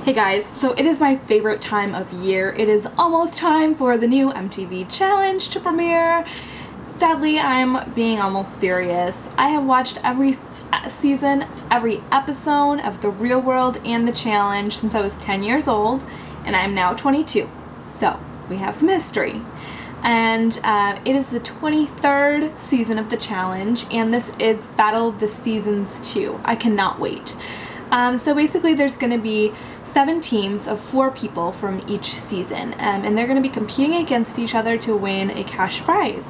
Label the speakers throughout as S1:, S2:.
S1: Hey guys, so it is my favorite time of year. It is almost time for the new MTV challenge to premiere. Sadly, I'm being almost serious. I have watched every season, every episode of The Real World and the challenge since I was 10 years old, and I am now 22. So, we have some history. And it is the 23rd season of the challenge, and this is Battle of the Seasons 2. I cannot wait. So basically there's going to be 7 teams of 4 people from each season, and they're going to be competing against each other to win a cash prize.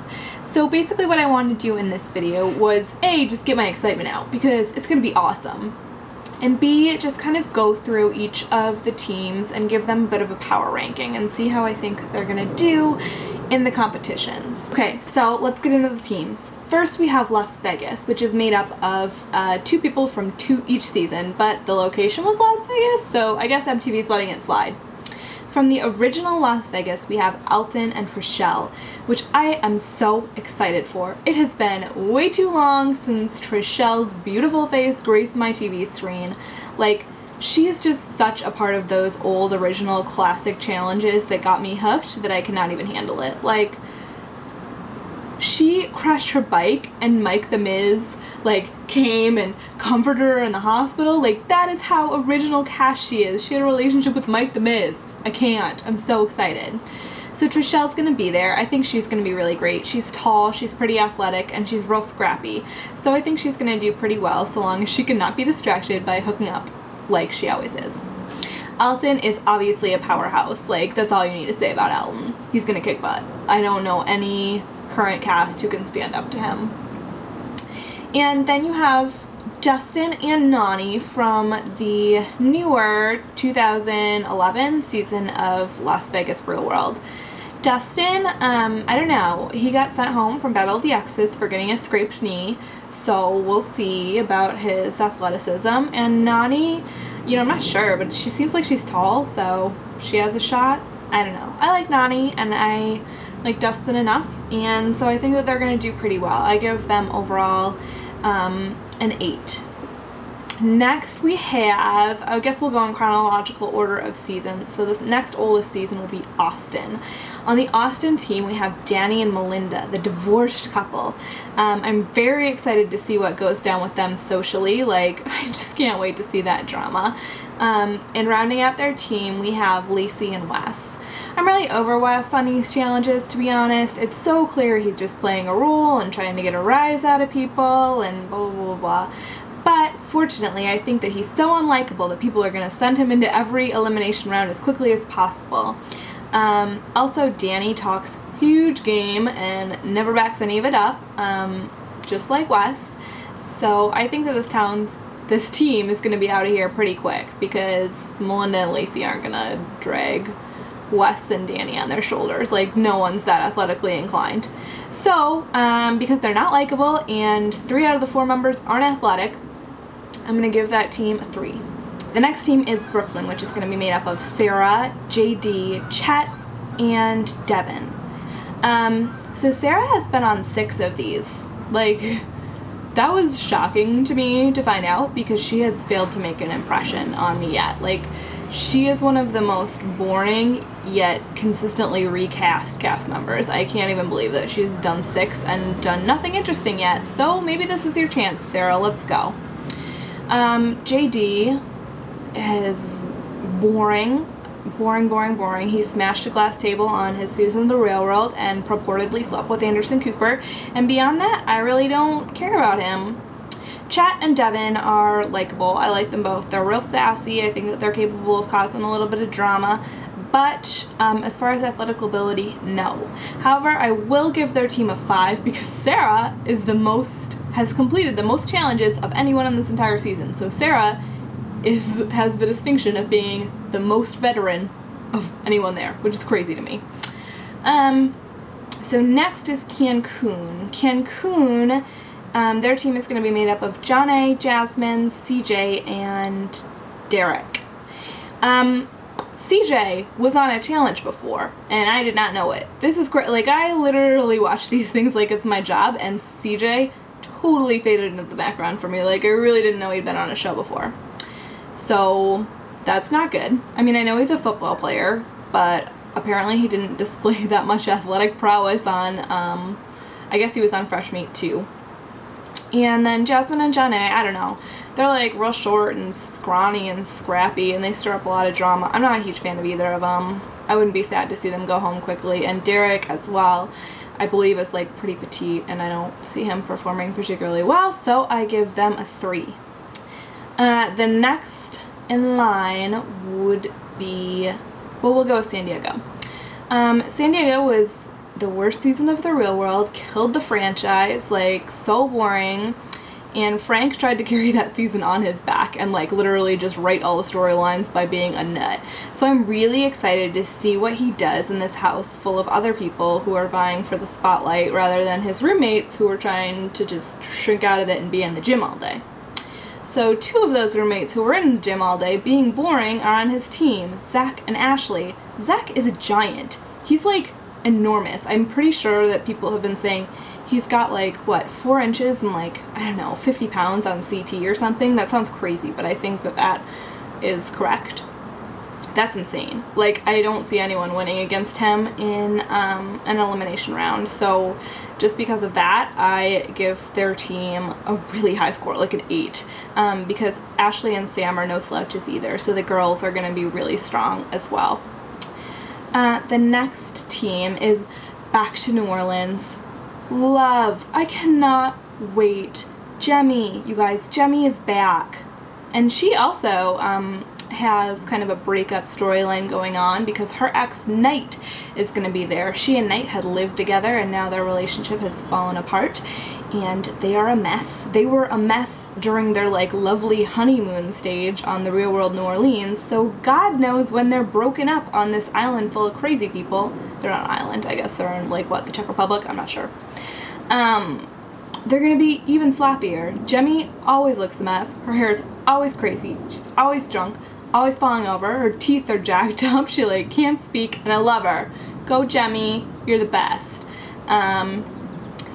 S1: So basically what I wanted to do in this video was A, just get my excitement out because it's going to be awesome, and B, just kind of go through each of the teams and give them a bit of a power ranking and see how I think they're going to do in the competitions. Okay, so let's get into the teams. First we have Las Vegas, which is made up of 2 people from each season, but the location was Las Vegas, so I guess MTV's letting it slide. From the original Las Vegas, we have Alton and Trishelle, which I am so excited for. It has been way too long since Trishelle's beautiful face graced my TV screen. Like, she is just such a part of those old original classic challenges that got me hooked that I cannot even handle it. Like, she crashed her bike and Mike the Miz came and comforted her in the hospital. Like, that is how original Cash she is. She had a relationship with Mike the Miz. I can't. I'm so excited. So Trishelle's gonna be there. I think she's gonna be really great. She's tall, she's pretty athletic, and she's real scrappy. So I think she's gonna do pretty well so long as she cannot be distracted by hooking up like she always is. Alton is obviously a powerhouse. Like, that's all you need to say about Alton. He's gonna kick butt. I don't know any current cast who can stand up to him. And then you have Dustin and Nany from the newer 2011 season of Las Vegas Real World. Dustin, I don't know, he got sent home from Battle of the Exes for getting a scraped knee, so we'll see about his athleticism. And Nany, you know, I'm not sure, but she seems like she's tall, so she has a shot. I don't know. I like Nany, and I like Dustin enough, and so I think that they're going to do pretty well. I give them overall an 8. Next we have, I guess we'll go in chronological order of seasons, so this next oldest season will be Austin. On the Austin team we have Danny and Melinda, the divorced couple. I'm very excited to see what goes down with them socially. Like, I just can't wait to see that drama. And rounding out their team we have Lacey and Wes. I'm really over Wes on these challenges, to be honest. It's so clear he's just playing a role and trying to get a rise out of people and blah, blah, blah, blah. But fortunately, I think that he's so unlikable that people are going to send him into every elimination round as quickly as possible. Also, Danny talks huge game and never backs any of it up, just like Wes. So I think that this team is going to be out of here pretty quick because Melinda and Lacey aren't going to drag Wes and Danny on their shoulders. Like, no one's that athletically inclined. So, because they're not likable and 3 out of the 4 members aren't athletic, I'm going to give that team a 3. The next team is Brooklyn, which is going to be made up of Sarah, JD, Chet, and Devin. So Sarah has been on 6 of these. Like, that was shocking to me to find out because she has failed to make an impression on me yet. Like, she is one of the most boring yet consistently recast cast members. I can't even believe that she's done 6 and done nothing interesting yet. So maybe this is your chance, Sarah. Let's go. JD is boring. He smashed a glass table on his season of The Real World and purportedly slept with Anderson Cooper. And beyond that, I really don't care about him. Chet and Devin are likable. I like them both. They're real sassy. I think that they're capable of causing a little bit of drama. But as far as athletic ability, no. However, I will give their team a 5 because Sarah has completed the most challenges of anyone in this entire season. So Sarah has the distinction of being the most veteran of anyone there, which is crazy to me. So next is Cancun. Cancun, their team is going to be made up of Jonna, Jasmine, CJ, and Derek. CJ was on a challenge before, and I did not know it. This is great. Like, I literally watch these things like it's my job, and CJ totally faded into the background for me. Like, I really didn't know he'd been on a show before. So That's not good. I mean, I know he's a football player, but apparently he didn't display that much athletic prowess on, I guess he was on Fresh Meat too. And then Jasmine and Janae, I don't know. They're like real short and scrawny and scrappy, and they stir up a lot of drama. I'm not a huge fan of either of them. I wouldn't be sad to see them go home quickly. And Derek as well, I believe, is like pretty petite, and I don't see him performing particularly well, so I give them a 3. The next in line would be, well, we'll go with San Diego. San Diego was the worst season of The Real World, killed the franchise, like, so boring, and Frank tried to carry that season on his back and, like, literally just write all the storylines by being a nut. So I'm really excited to see what he does in this house full of other people who are vying for the spotlight rather than his roommates who are trying to just shrink out of it and be in the gym all day. So 2 of those roommates who were in the gym all day being boring are on his team, Zach and Ashley. Zach is a giant. He's like enormous. I'm pretty sure that people have been saying he's got like, what, 4 inches and like, I don't know, 50 pounds on CT or something. That sounds crazy, but I think that that is correct. That's insane. Like, I don't see anyone winning against him in an elimination round. So just because of that, I give their team a really high score, like an 8, because Ashley and Sam are no slouches either. So the girls are going to be really strong as well. The next team is back to New Orleans. Love. I cannot wait. Jemmye, you guys, Jemmye is back. And she also has kind of a breakup storyline going on because her ex, Knight, is going to be there. She and Knight had lived together, and now their relationship has fallen apart, and they are a mess. They were a mess during their, like, lovely honeymoon stage on The Real World New Orleans, so God knows when they're broken up on this island full of crazy people. They're not an island, I guess they're in, like, what, the Czech Republic? I'm not sure. They're going to be even sloppier. Jemmye always looks a mess. Her hair is always crazy. She's always drunk, always falling over. Her teeth are jacked up. She, like, can't speak, and I love her. Go, Jemmye. You're the best.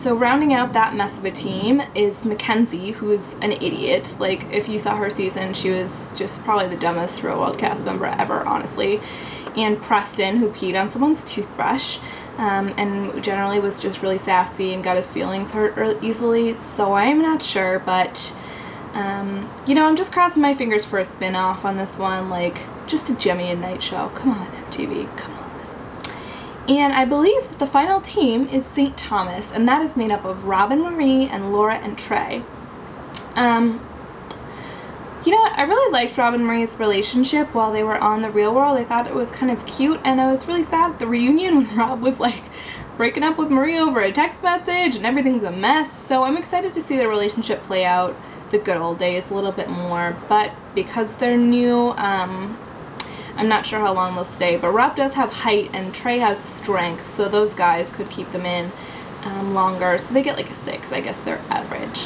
S1: So rounding out that mess of a team is Mackenzie, who's an idiot. Like, if you saw her season, she was just probably the dumbest Real World cast member ever, honestly. And Preston, who peed on someone's toothbrush, and generally was just really sassy and got his feelings hurt easily. So I'm not sure, but you know, I'm just crossing my fingers for a spin-off on this one, like just a Jemmye and Knight show. Come on, MTV, come on. And I believe the final team is St. Thomas, and that is made up of Robin Marie and Laura and Trey. You know what, I really liked Robin Marie's relationship while they were on The Real World. I thought it was kind of cute, and I was really sad at the reunion when Rob was like breaking up with Marie over a text message and everything's a mess. So I'm excited to see the relationship play out the good old days a little bit more, but because they're new, I'm not sure how long they'll stay. But Rob does have height and Trey has strength, so those guys could keep them in longer. So they get like a 6, I guess they're average.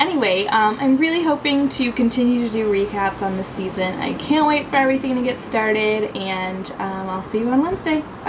S1: Anyway, I'm really hoping to continue to do recaps on this season. I can't wait for everything to get started, and I'll see you on Wednesday. Bye.